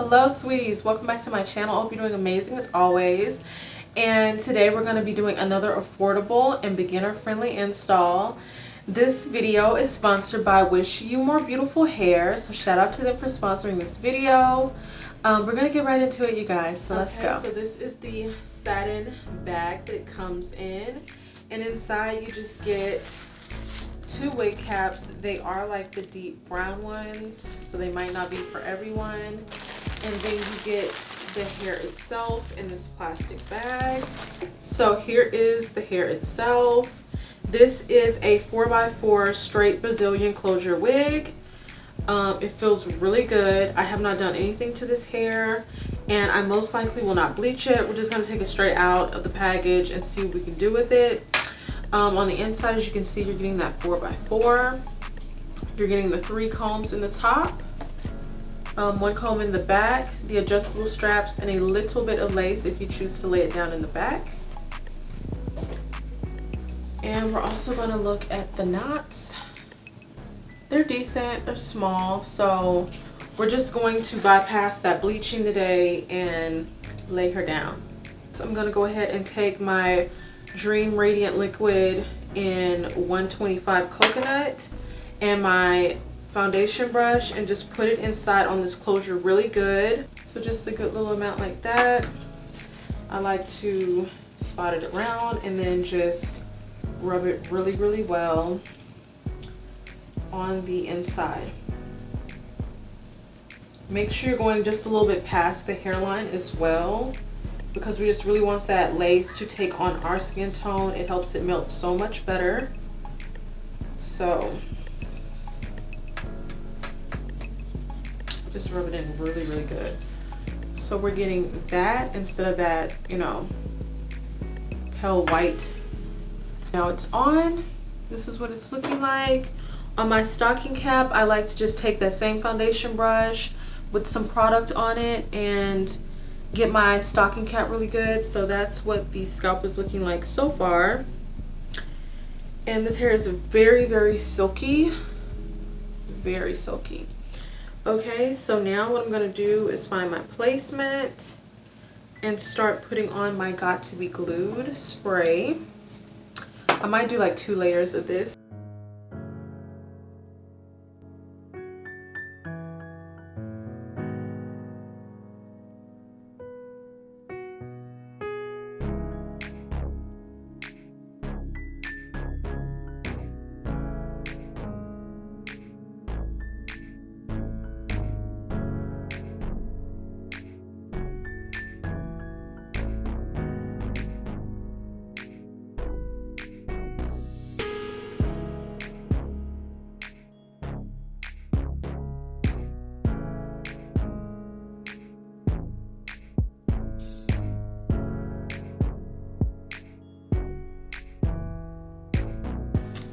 Hello sweeties, welcome back to my channel. I hope you're doing amazing as always. And today we're going to be doing another affordable and beginner friendly install. This video is sponsored by Wish You More Beautiful Hair, so shout out to them for sponsoring this video. We're going to get right into it, you guys, so let's go. So this is the satin bag that it comes in, and inside you just get two wig caps. They are like the deep brown ones, so they might not be for everyone. And then you get the hair itself in this plastic bag. So here is the hair itself. This is a 4x4 straight Brazilian closure wig. It feels really good. I have not done anything to this hair, and I most likely will not bleach it. We're just going to take it straight out of the package and see what we can do with it. On the inside, as you can see, you're getting that 4x4. You're getting the 3 combs in the top, 1 comb in the back, the adjustable straps, and a little bit of lace if you choose to lay it down in the back. And we're also going to look at the knots. They're decent, they're small, so we're just going to bypass that bleaching today and lay her down. So I'm going to go ahead and take my Dream Radiant Liquid in 125 Coconut and my foundation brush and just put it inside on this closure really good. So just a good little amount like that. I like to spot it around and then just rub it really well on the inside. Make sure you're going just a little bit past the hairline as well, because we just really want that lace to take on our skin tone. It helps it melt so much better. So just rub it in really good. So we're getting that instead of that, you know, pale white. Now it's on. This is what it's looking like. On my stocking cap, I like to just take that same foundation brush with some product on it and get my stocking cap really good. So that's what the scalp is looking like so far. And this hair is very silky, very silky. Okay, so now what I'm going to do is find my placement and start putting on my Got to Be Glued spray. I might do like 2 layers of this.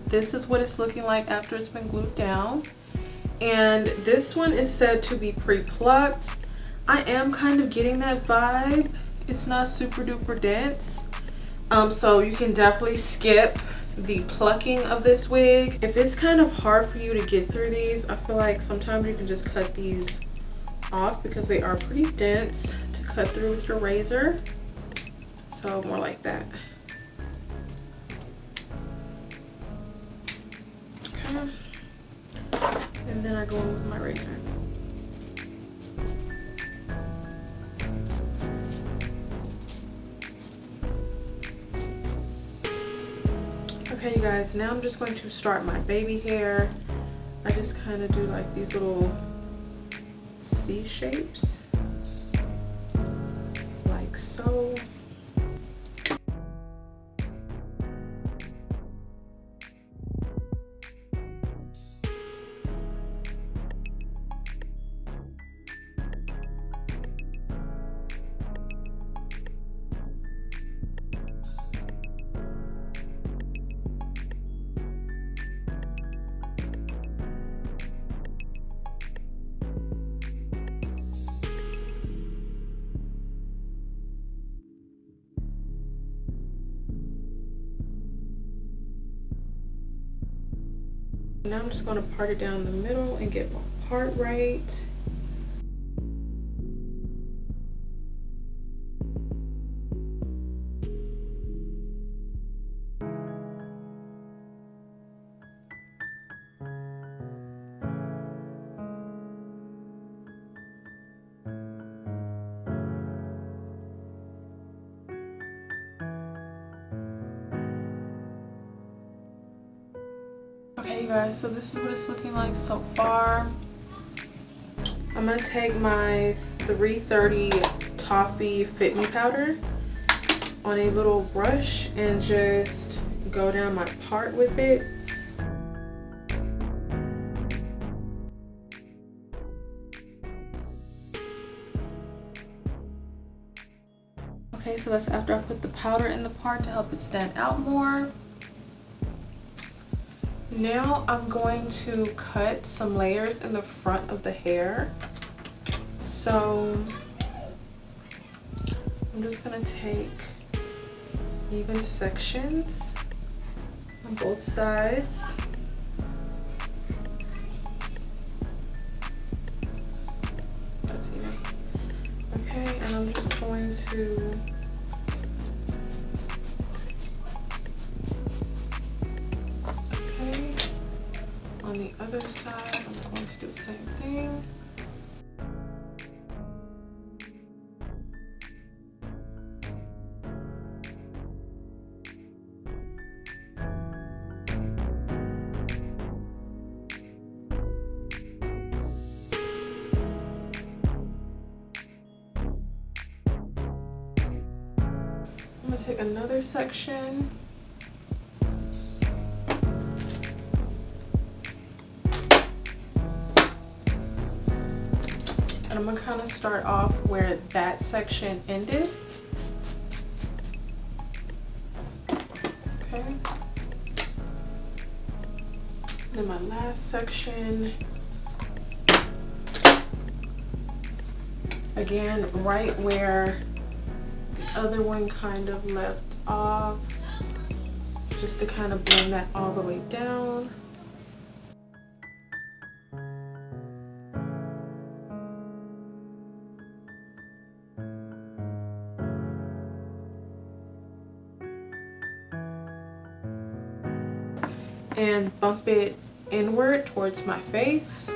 This is what it's looking like after it's been glued down. And this one is said to be pre-plucked. I am kind of getting that vibe. It's not super duper dense. So you can definitely skip the plucking of this wig. If it's kind of hard for you to get through these, I feel like sometimes you can just cut these off because they are pretty dense to cut through with your razor. So more like that. And then I go in with my razor. Okay, you guys, now I'm just going to start my baby hair. I just kind of do like these little C shapes, like so. Now I'm just going to part it down the middle and get my part right. Okay, you guys, so this is what it's looking like so far. I'm gonna take my 330 Toffee Fit Me powder on a little brush and just go down my part with it. Okay, so that's after I put the powder in the part to help it stand out more. Now I'm going to cut some layers in the front of the hair. So I'm just gonna take even sections on both sides. That's even. Okay, and I'm just going to on the other side, I'm going to do the same thing. I'm going to take another section. And I'm going to kind of start off where that section ended. Okay. Then my last section. Again, right where the other one kind of left off. Just to kind of blend that all the way down. And bump it inward towards my face.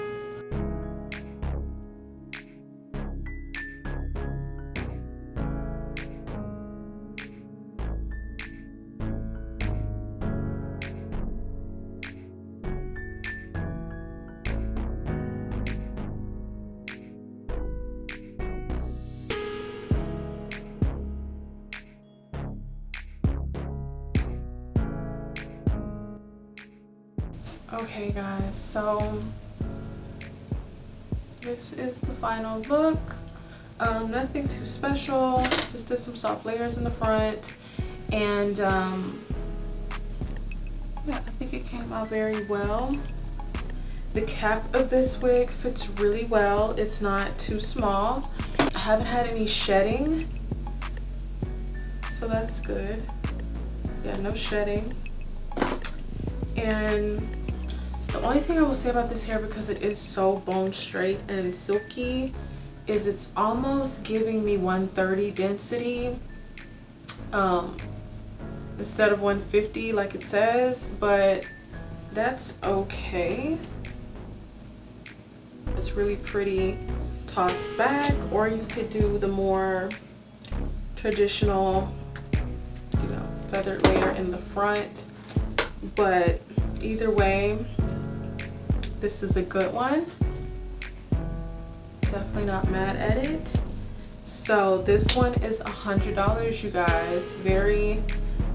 Okay guys, so this is the final look. Nothing too special, just did some soft layers in the front, and yeah, I think it came out very well. The cap of this wig fits really well. It's not too small. I haven't had any shedding, so that's good. Yeah, no shedding. And the only thing I will say about this hair, because it is so bone straight and silky, is it's almost giving me 130 density instead of 150 like it says, but that's okay. It's really pretty tossed back, or you could do the more traditional, you know, feathered layer in the front, but either way, this is a good one. Definitely not mad at it. So this one is $100, you guys. Very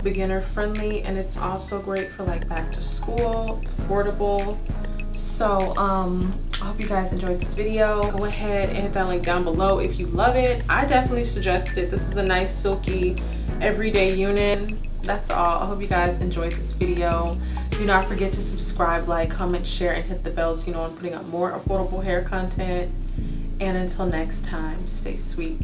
beginner friendly, and it's also great for like back to school. It's affordable. So I hope you guys enjoyed this video. Go ahead and hit that link down below if you love it. I definitely suggest it. This is a nice silky everyday unit. That's all. I hope you guys enjoyed this video. Do not forget to subscribe, like, comment, share, and hit the bell so you know I'm putting up more affordable hair content. And until next time, stay sweet.